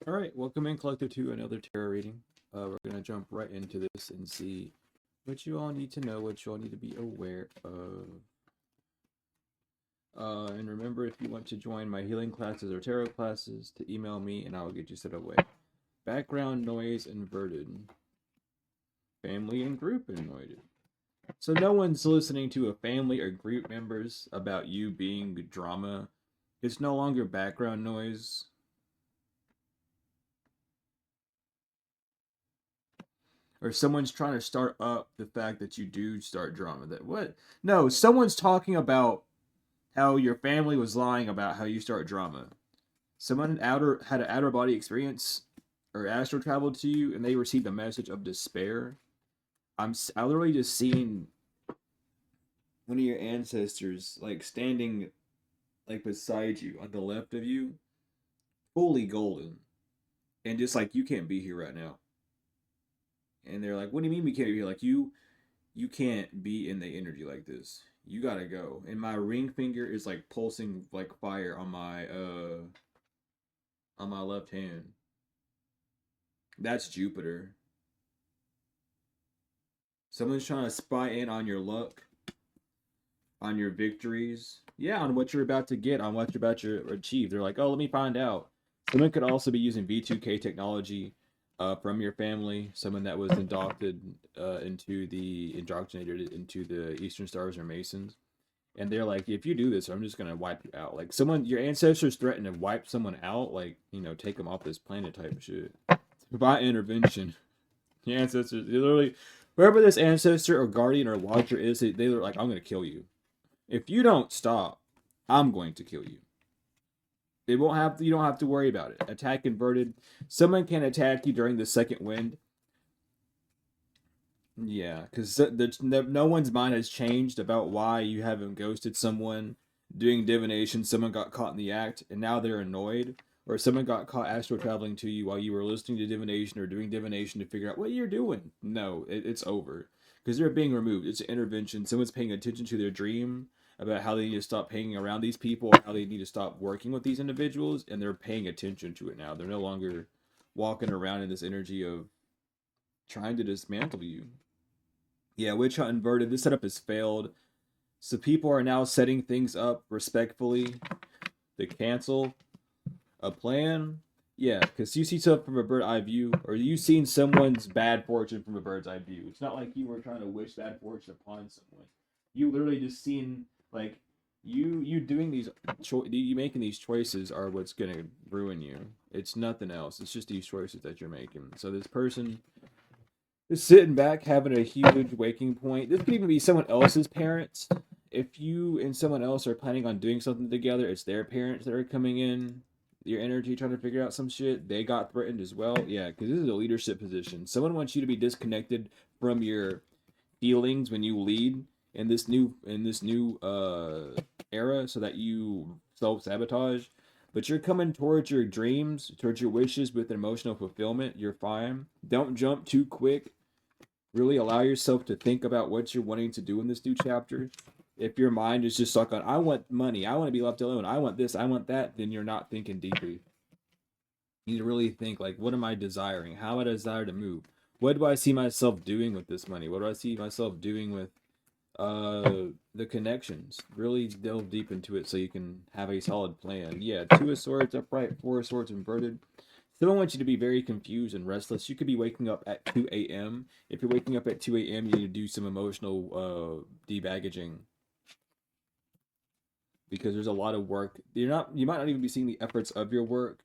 All right, welcome in, Collective, to another tarot reading. We're gonna jump right into this and see what you all need to know, what you all need to be aware of. And remember, if you want to join my healing classes or tarot classes, to email me and I will get you set away. Background noise inverted. Family and group inverted. So no one's listening to a family or group members about you being drama. It's no longer background noise. Or someone's trying to start up the fact that you do start drama. That what? No, someone's talking about how your family was lying about how you start drama. Someone had an outer body experience or astral traveled to you, and they received a message of despair. I literally just seen one of your ancestors like standing like beside you on the left of you, fully golden, and just like you can't be here right now. And they're like, "What do you mean we can't be here? Like you can't be in the energy like this. You gotta go." And my ring finger is like pulsing like fire on my left hand. That's Jupiter. Someone's trying to spy in on your luck, on your victories. Yeah, on what you're about to get, on what you're about to achieve. They're like, "Oh, let me find out." Someone could also be using V2K technology from your family, someone that was indoctrinated into the Eastern Stars or Masons, and they're like, if you do this, I'm just gonna wipe you out. Like your ancestors threaten to wipe someone out, like take them off this planet type of shit by intervention. Your ancestors, they literally, wherever this ancestor or guardian or watcher is, they're like, I'm gonna kill you. If you don't stop, I'm going to kill you. They won't have. You don't have to worry about it. Attack inverted. Someone can attack you during the second wind. Yeah, because no one's mind has changed about why you haven't ghosted someone doing divination. Someone got caught in the act, and now they're annoyed. Or someone got caught astral traveling to you while you were listening to divination or doing divination to figure out what you're doing. No, it's over because they're being removed. It's an intervention. Someone's paying attention to their dream about how they need to stop hanging around these people, or how they need to stop working with these individuals, and they're paying attention to it now. They're no longer walking around in this energy of trying to dismantle you. Yeah, witch hunt inverted. This setup has failed. So people are now setting things up respectfully to cancel a plan. Yeah, because you see stuff from a bird's eye view, or you've seen someone's bad fortune from a bird's eye view. It's not like you were trying to wish bad fortune upon someone. You literally just seen like you doing you making these choices are what's gonna ruin you. It's nothing else. It's just these choices that you're making. So this person is sitting back having a huge waking point. This could even be someone else's parents. If you and someone else are planning on doing something together, it's their parents that are coming in your energy trying to figure out some shit. They got threatened as well. Yeah, because this is a leadership position. Someone wants you to be disconnected from your feelings when you lead in this new era, so that you self sabotage. But you're coming towards your dreams, towards your wishes with emotional fulfillment. You're fine. Don't jump too quick. Really allow yourself to think about what you're wanting to do in this new chapter. If your mind is just stuck on, I want money, I want to be left alone, I want this, I want that, then you're not thinking deeply. You need to really think, like, what am I desiring? How do I desire to move? What do I see myself doing with this money? What do I see myself doing with the connections? Really delve deep into it so you can have a solid plan. Yeah, 2 of Swords upright, 4 of Swords inverted. Someone wants you to be very confused and restless. You could be waking up at 2 a.m. If you're waking up at 2 a.m., you need to do some emotional debaggaging, because there's a lot of work. You might not even be seeing the efforts of your work.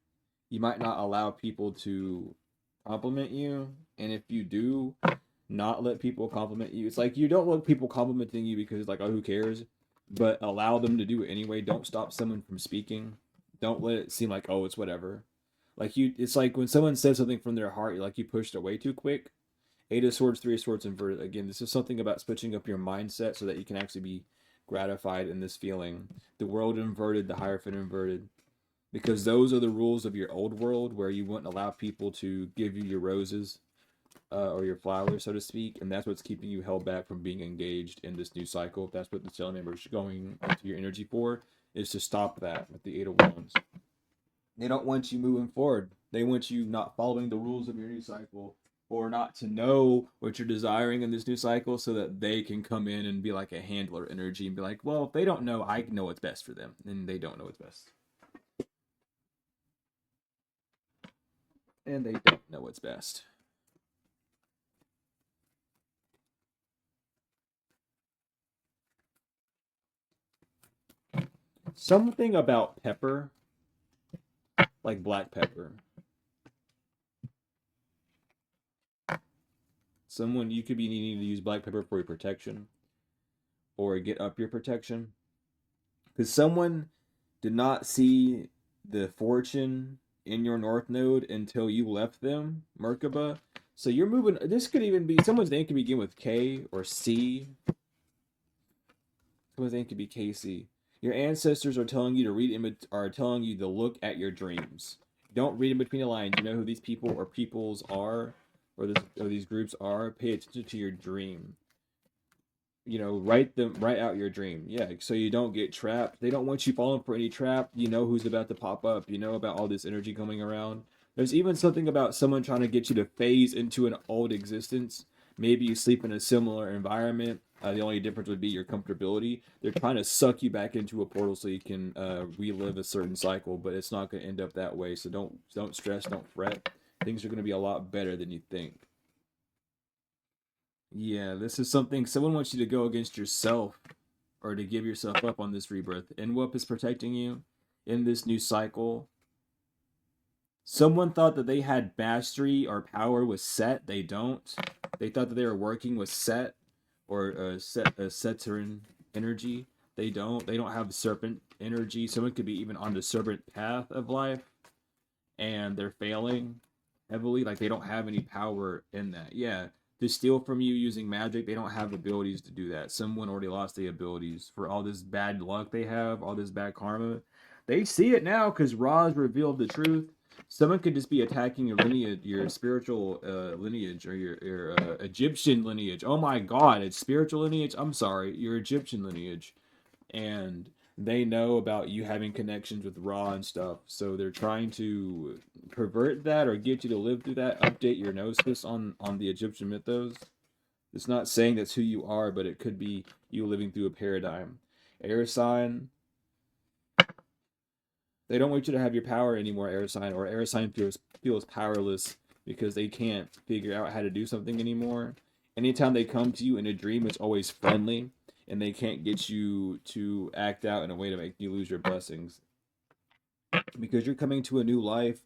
You might not allow people to compliment you, and if you do not let people compliment you, it's like you don't want people complimenting you because it's like, oh, who cares? But allow them to do it anyway. Don't stop someone from speaking. Don't let it seem like, oh, it's whatever. Like it's like when someone says something from their heart, like you pushed away too quick. 8 of Swords, 3 of Swords inverted. Again, this is something about switching up your mindset so that you can actually be gratified in this feeling. The world inverted, the Hierophant inverted. Because those are the rules of your old world, where you wouldn't allow people to give you your roses or your flowers, so to speak. And that's what's keeping you held back from being engaged in this new cycle. If that's what the stellar member is going into your energy for, is to stop that with the 8 of Wands. They don't want you moving forward. They want you not following the rules of your new cycle, or not to know what you're desiring in this new cycle, so that they can come in and be like a handler energy and be like, well, if they don't know, I know what's best for them, and they don't know what's best. And they don't know what's best. Something about pepper, like black pepper. Someone, you could be needing to use black pepper for your protection or get up your protection. Because someone did not see the fortune in your north node until you left them, Merkaba. So you're moving. This could even be someone's name could begin with K or C. Someone's name could be KC. Your ancestors are telling you to are telling you to look at your dreams. Don't read in between the lines. You know who these people or peoples are, or these groups are. Pay attention to your dream. You know, write out your dream. Yeah, so you don't get trapped. They don't want you falling for any trap. You know who's about to pop up. You know about all this energy coming around. There's even something about someone trying to get you to phase into an old existence. Maybe you sleep in a similar environment. The only difference would be your comfortability. They're trying to suck you back into a portal so you can relive a certain cycle, but it's not going to end up that way. So don't stress, don't fret. Things are going to be a lot better than you think. Yeah, this is something someone wants you to go against yourself or to give yourself up on this rebirth. And what is protecting you in this new cycle? Someone thought that they had mastery or power with Set. They don't. They thought that they were working with Set or Saturn energy. They don't. They don't have serpent energy. Someone could be even on the serpent path of life, and they're failing heavily. Like they don't have any power in that. Yeah, to steal from you using magic, they don't have abilities to do that. Someone already lost the abilities for all this bad luck they have, all this bad karma. They see it now because Ra's revealed the truth. Someone could just be attacking your lineage, your spiritual lineage, or your Egyptian lineage. Oh my God, it's spiritual lineage. I'm sorry, your Egyptian lineage, and they know about you having connections with Ra and stuff. So they're trying to pervert that or get you to live through that. Update your gnosis on the Egyptian mythos. It's not saying that's who you are, but it could be you living through a paradigm. Air sign, they don't want you to have your power anymore, air sign, or air sign feels powerless because they can't figure out how to do something anymore. Anytime they come to you in a dream, it's always friendly, and they can't get you to act out in a way to make you lose your blessings because you're coming to a new life.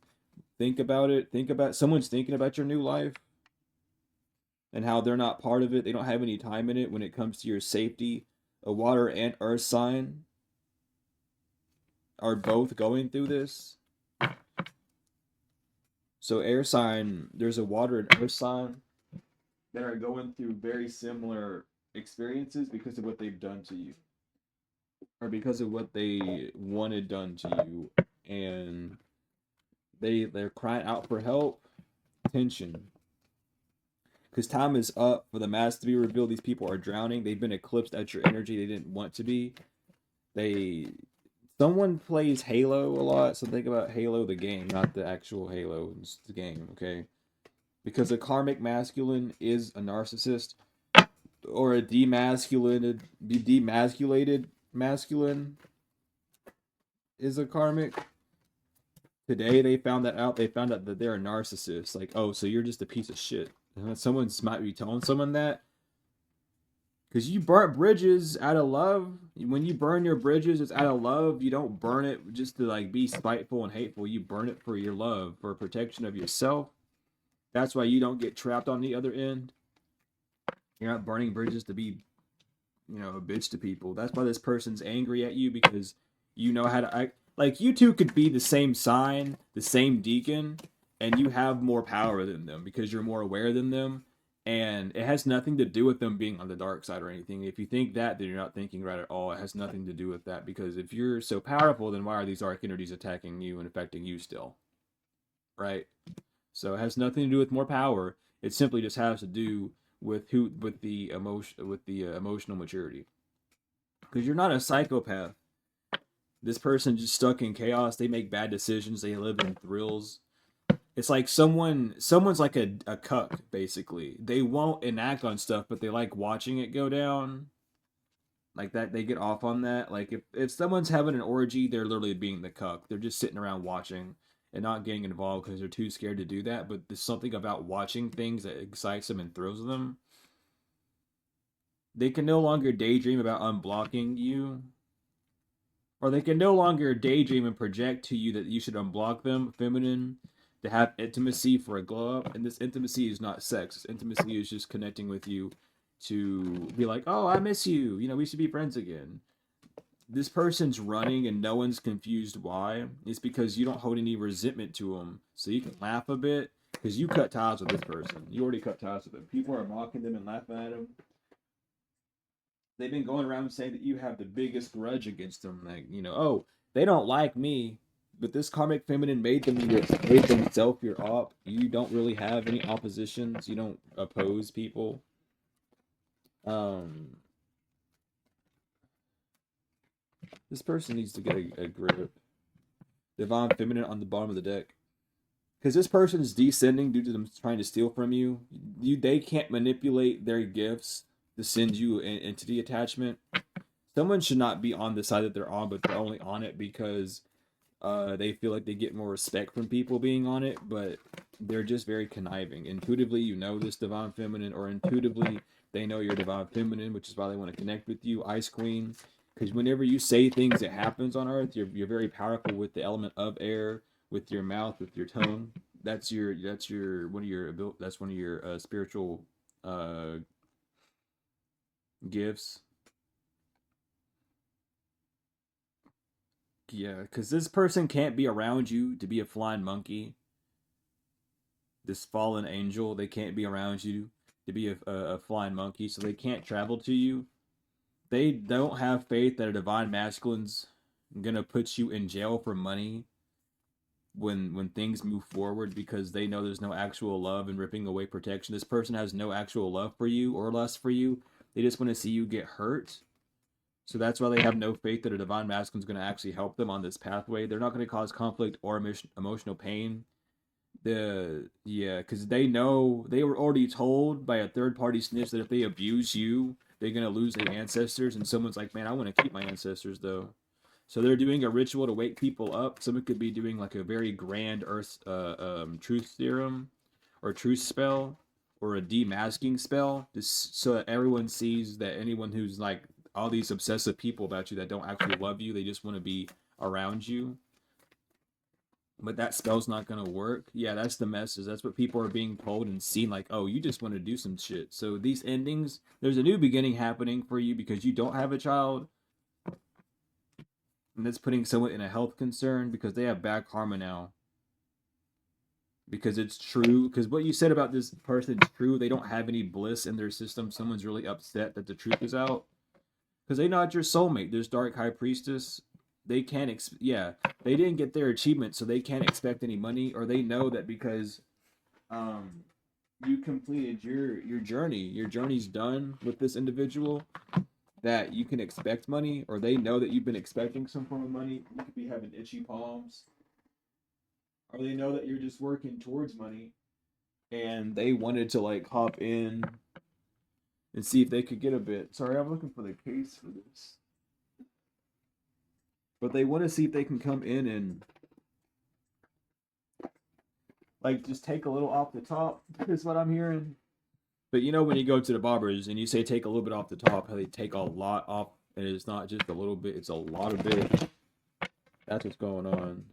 Think about it. Think about someone's thinking about your new life and how they're not part of it. They don't have any time in it when it comes to your safety. A water and earth sign are both going through this. So air sign, there's a water and earth sign that are going through very similar experiences because of what they've done to you or because of what they wanted done to you, and they're crying out for help. Tension, because time is up for the mask to be revealed. These people are drowning. They've been eclipsed at your energy they didn't want to be. They Someone plays Halo a lot, so think about Halo the game, not the actual Halo. It's the game, okay? Because a karmic masculine is a narcissist, or a demasculated masculine is a karmic. Today they found that out. They found out that they're a narcissist. Like, oh, so you're just a piece of shit. And someone might be telling someone that because you burnt bridges out of love. When you burn your bridges, it's out of love. You don't burn it just to like be spiteful and hateful. You burn it for your love, for protection of yourself. That's why you don't get trapped on the other end. You're not burning bridges to be, a bitch to people. That's why this person's angry at you because you know how to act. Like you two could be the same sign, the same deacon, and you have more power than them because you're more aware than them. And it has nothing to do with them being on the dark side or anything. If you think that, then you're not thinking right at all. It has nothing to do with that because if you're so powerful, then why are these dark energies attacking you and affecting you still? Right? So it has nothing to do with more power. It simply just has to do with the emotional maturity. Because you're not a psychopath. This person just stuck in chaos. They make bad decisions. They live in thrills. It's like someone's like a cuck, basically. They won't enact on stuff, but they like watching it go down. Like that, they get off on that. Like if someone's having an orgy, they're literally being the cuck. They're just sitting around watching and not getting involved because they're too scared to do that. But there's something about watching things that excites them and thrills them. They can no longer daydream about unblocking you, or they can no longer daydream and project to you that you should unblock them, feminine, to have intimacy for a glow up. And this intimacy is not sex. This intimacy is just connecting with you to be like, oh, I miss you. You know, we should be friends again. This person's running and no one's confused why. It's because you don't hold any resentment to them. So you can laugh a bit because you cut ties with this person. You already cut ties with them. People are mocking them and laughing at them. They've been going around saying that you have the biggest grudge against them. Like, you know, oh, they don't like me, but this karmic feminine made themselves your op. You don't really have any oppositions. You don't oppose people. Um, this person needs to get a grip. Divine feminine on the bottom of the deck. Because this person is descending due to them trying to steal from you. They can't manipulate their gifts to send you into the attachment. Someone should not be on the side that they're on, but they're only on it because they feel like they get more respect from people being on it, but they're just very conniving. Intuitively, you know this divine feminine, or intuitively, they know you're divine feminine, which is why they want to connect with you, Ice Queen. Because whenever you say things that happens on Earth, you're very powerful with the element of air, with your mouth, with your tongue. That's one of your spiritual gifts. Yeah, because this person can't be around you to be a flying monkey. This fallen angel, they can't be around you to be a flying monkey, so they can't travel to you. They don't have faith that a divine masculine's gonna put you in jail for money when things move forward, because they know there's no actual love and ripping away protection. This person has no actual love for you or lust for you. They just want to see you get hurt. So that's why they have no faith that a divine masculine is going to actually help them on this pathway. They're not going to cause conflict or emotional pain. Because they know they were already told by a third party snitch that if they abuse you, they're going to lose their ancestors. And someone's like, man, I want to keep my ancestors though. So they're doing a ritual to wake people up. Someone could be doing like a very grand earth truth serum or truth spell or a demasking spell, just so that everyone sees that anyone who's like all these obsessive people about you that don't actually love you, they just want to be around you. But that spell's not gonna work. Yeah, that's the message. That's what people are being told and seen. Like, oh, you just want to do some shit. So these endings, there's a new beginning happening for you because you don't have a child, and that's putting someone in a health concern because they have bad karma now. Because it's true. Because what you said about this person is true. They don't have any bliss in their system. Someone's really upset that the truth is out. Because they're not your soulmate. There's Dark High Priestess. They can't, they didn't get their achievement, so they can't expect any money, or they know that because you completed your journey. Your journey's done with this individual, that you can expect money, or they know that you've been expecting some form of money. You could be having itchy palms, or they know that you're just working towards money, and they wanted to like hop in and see if they could get a bit. Sorry, I'm looking for the case for this, but they want to see if they can come in and like just take a little off the top. Is what I'm hearing. But you know when you go to the barbers and you say take a little bit off the top, how they take a lot off, and it's not just a little bit, it's a lot of bit. That's what's going on.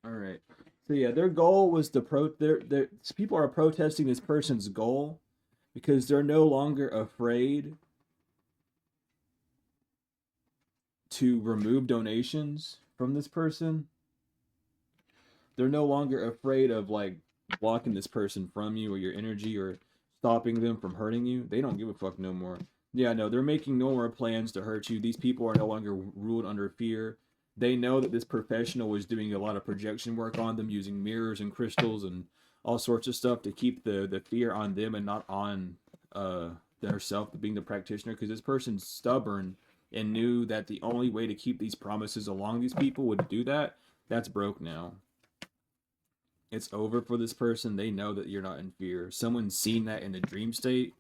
All right. So yeah, their goal was to their people are protesting this person's goal because they're no longer afraid to remove donations from this person. They're no longer afraid of like blocking this person from you or your energy or stopping them from hurting you. They don't give a fuck no more. Yeah, no, they're making no more plans to hurt you. These people are no longer ruled under fear. They know that this professional was doing a lot of projection work on them using mirrors and crystals and all sorts of stuff to keep the fear on them and not on herself being the practitioner, because this person's stubborn and knew that the only way to keep these promises along these people would do that. That's broke now. It's over for this person. They know that you're not in fear. Someone's seen that in the dream state.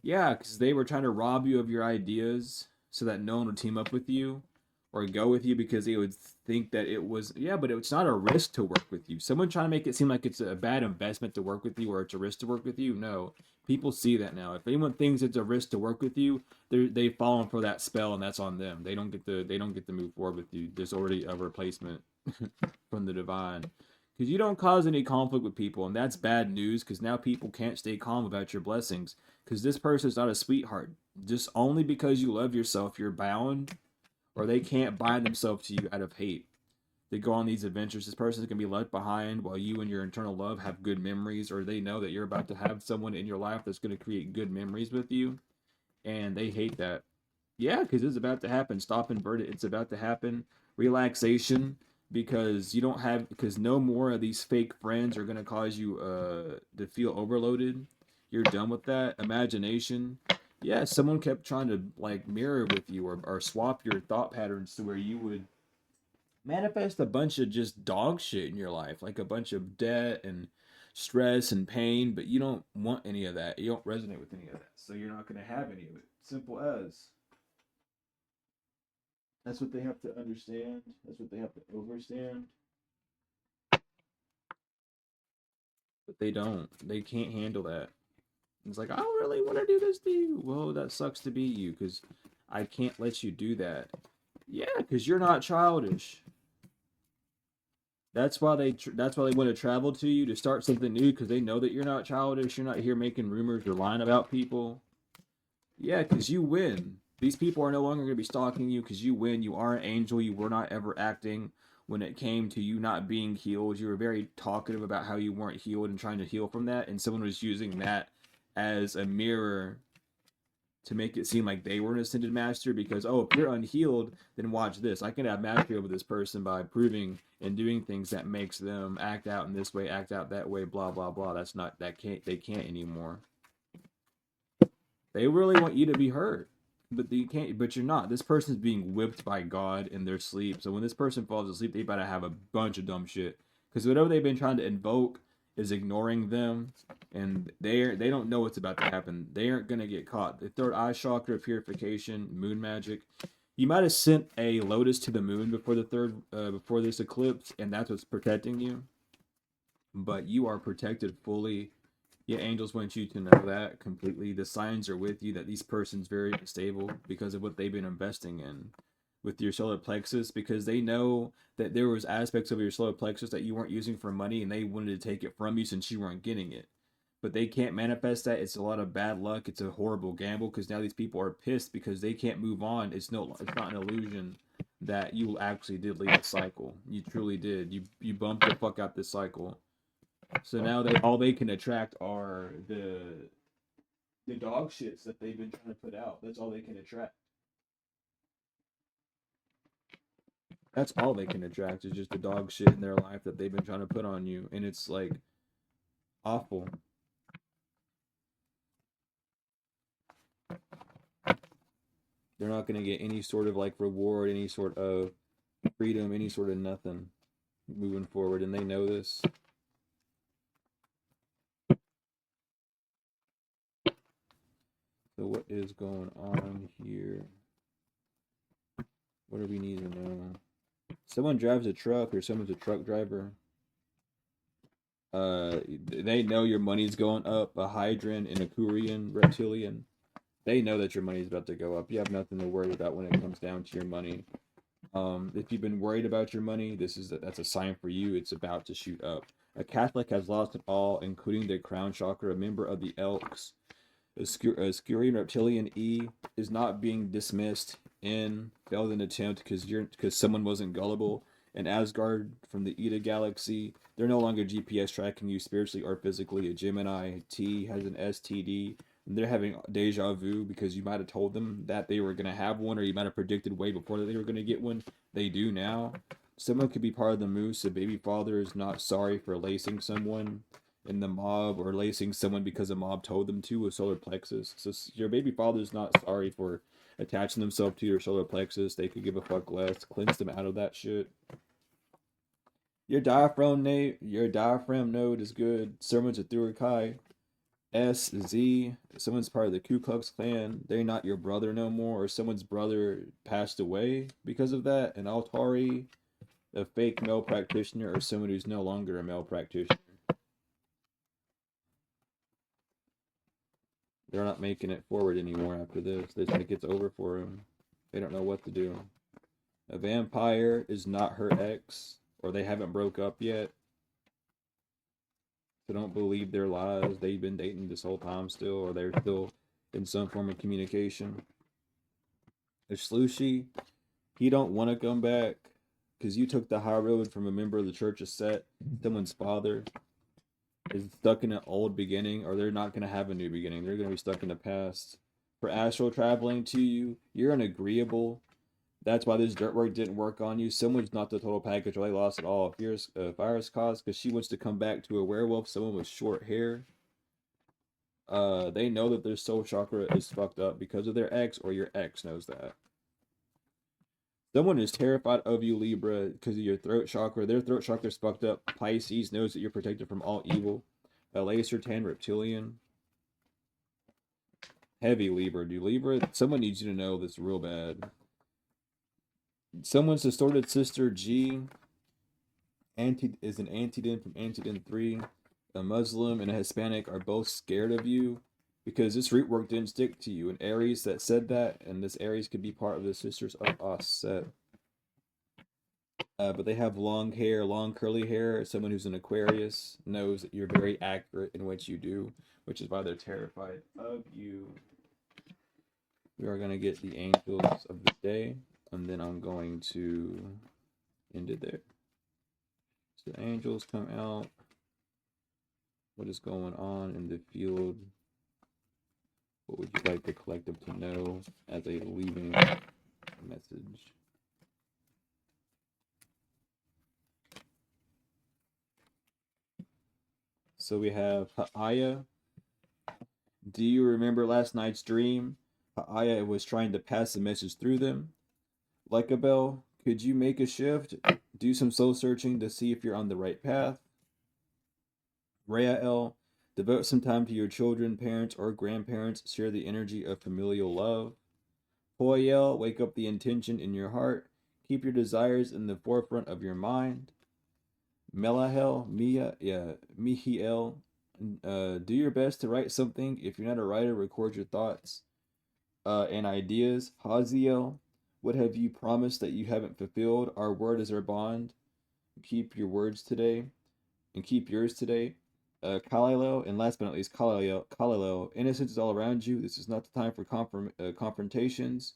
Yeah, because they were trying to rob you of your ideas so that no one would team up with you or go with you, because they would think that it was, yeah, but it's not a risk to work with you. Someone trying to make it seem like it's a bad investment to work with you or it's a risk to work with you. No, people see that now. If anyone thinks it's a risk to work with you, they've fallen for that spell, and that's on them. They don't get to move forward with you. There's already a replacement from the divine, because you don't cause any conflict with people, and that's bad news, because now people can't stay calm about your blessings, because this person's not a sweetheart. Just only because you love yourself, you're bound, or they can't bind themselves to you out of hate. They go on these adventures. This person's going to be left behind while you and your internal love have good memories, or they know that you're about to have someone in your life that's going to create good memories with you, and they hate that. Yeah, because it's about to happen. Stop inverted. It's about to happen. Relaxation, because you don't have, because no more of these fake friends are gonna cause you to feel overloaded. You're done with that. Imagination. Yeah, someone kept trying to like mirror with you, or swap your thought patterns to where you would manifest a bunch of just dog shit in your life, like a bunch of debt and stress and pain, but you don't want any of that. You don't resonate with any of that. So you're not gonna have any of it. Simple as. That's what they have to understand. That's what they have to overstand. But they don't. They can't handle that. It's like, I don't really want to do this to you. Well, that sucks to be you, because I can't let you do that. Yeah, because you're not childish. That's why they want to travel to you, to start something new, because they know that you're not childish. You're not here making rumors or lying about people. Yeah, because you win. These people are no longer going to be stalking you, because you win. You are an angel. You were not ever acting when it came to you not being healed. You were very talkative about how you weren't healed and trying to heal from that. And someone was using that as a mirror to make it seem like they were an ascended master, because, oh, if you're unhealed, then watch this. I can have mastery over this person by proving and doing things that makes them act out in this way, act out that way, blah, blah, blah. They can't anymore. They really want you to be hurt, but you can't. But you're not. This person's being whipped by God in their sleep. So when this person falls asleep, they better have a bunch of dumb shit, because whatever they've been trying to invoke is ignoring them, and they don't know what's about to happen. They aren't gonna get caught. The third eye chakra, purification, moon magic. You might have sent a lotus to the moon before this eclipse, and that's what's protecting you. But you are protected fully. Yeah, angels want you to know that completely. The signs are with you that these person's very stable because of what they've been investing in with your solar plexus, because they know that there was aspects of your solar plexus that you weren't using for money, and they wanted to take it from you since you weren't getting it. But they can't manifest that. It's a lot of bad luck. It's a horrible gamble, because now these people are pissed because they can't move on. It's not an illusion that you actually did leave the cycle. You truly did. You bumped the fuck out this cycle. So now all they can attract are the dog shits that they've been trying to put out. That's all they can attract. That's all they can attract is just the dog shit in their life that they've been trying to put on you, and it's like awful. They're not gonna get any sort of like reward, any sort of freedom, any sort of nothing moving forward, and they know this. So what is going on here? What do we need to know? Someone drives a truck, or someone's a truck driver. They know your money's going up. A Hydran and a Kurian reptilian. They know that your money's about to go up. You have nothing to worry about when it comes down to your money. If you've been worried about your money, that's a sign for you. It's about to shoot up. A Catholic has lost it all, including the crown chakra. A member of the Elks, a Skurian reptilian E, is not being dismissed in failed an attempt because someone wasn't gullible. And Asgard from the Eta galaxy, they're no longer GPS tracking you spiritually or physically. A Gemini T has an STD. And they're having deja vu because you might have told them that they were going to have one, or you might have predicted way before that they were going to get one. They do now. Someone could be part of the moose. A baby father is not sorry for lacing someone. in the mob or lacing someone because a mob told them to with solar plexus. So your baby father's not sorry for attaching themselves to your solar plexus. They could give a fuck less. Cleanse them out of that shit. Your diaphragm node is good. Sermons of Thurukai. SZ. Someone's part of the Ku Klux Klan. They're not your brother no more, or someone's brother passed away because of that. An Altari, a fake male practitioner, or someone who's no longer a male practitioner. They're not making it forward anymore after this. They think it's over for them. They don't know what to do. A vampire is not her ex, or they haven't broke up yet. So don't believe their lies. They've been dating this whole time still, or they're still in some form of communication. A Slushy, he don't want to come back because you took the high road from a member of the Church of Set. Someone's father is stuck in an old beginning, or they're not going to have a new beginning. They're going to be stuck in the past. For astral traveling to you, you're an agreeable. That's why this dirt work didn't work on you. Someone's not the total package, or they lost it all. Virus cause because she wants to come back to a werewolf. Someone with short hair. They know that their soul chakra is fucked up because of their ex, or your ex knows that. Someone is terrified of you, Libra, because of your throat chakra. Their throat chakra is fucked up. Pisces knows that you're protected from all evil. A laser tan reptilian. Heavy Libra, dude. Libra, someone needs you to know this real bad. Someone's distorted sister G is an Antidin from Antidin 3. A Muslim and a Hispanic are both scared of you because this root work didn't stick to you. An Aries that said that, and this Aries could be part of the Sisters of Us set. But they have long hair, long curly hair. Someone who's an Aquarius knows that you're very accurate in what you do, which is why they're terrified of you. We are going to get the angels of the day, and then I'm going to end it there. So the angels come out. What is going on in the field? What would you like the collective to know as a leaving message? So we have Ha'aya. Do you remember last night's dream? Ha'aya was trying to pass a message through them. Like a bell, could you make a shift? Do some soul searching to see if you're on the right path. Rael, devote some time to your children, parents, or grandparents. Share the energy of familial love. Hoyel, wake up the intention in your heart. Keep your desires in the forefront of your mind. Mihiel, do your best to write something. If you're not a writer, record your thoughts and ideas. Haziel, what have you promised that you haven't fulfilled? Our word is our bond. Keep your words today and keep yours today. Kalilo, and last but not least, Kalilo, innocence is all around you. This is not the time for confrontations,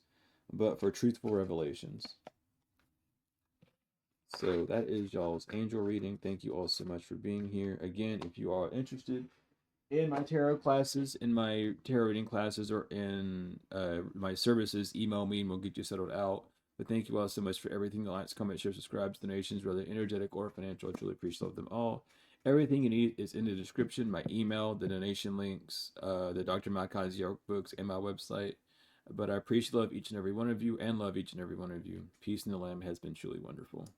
but for truthful revelations. So that is y'all's angel reading. Thank you all so much for being here. Again, if you are interested in my tarot classes, in my tarot reading classes, or in my services, email me and we'll get you settled out. But thank you all so much for everything. The likes, comments, shares, subscribes, donations, whether energetic or financial. I truly appreciate them all. Everything you need is in the description. My email, the donation links, the Dr. Malachi's Yoke books, and my website. But I appreciate love each and every one of you, and love each and every one of you. Peace in the Lamb has been truly wonderful.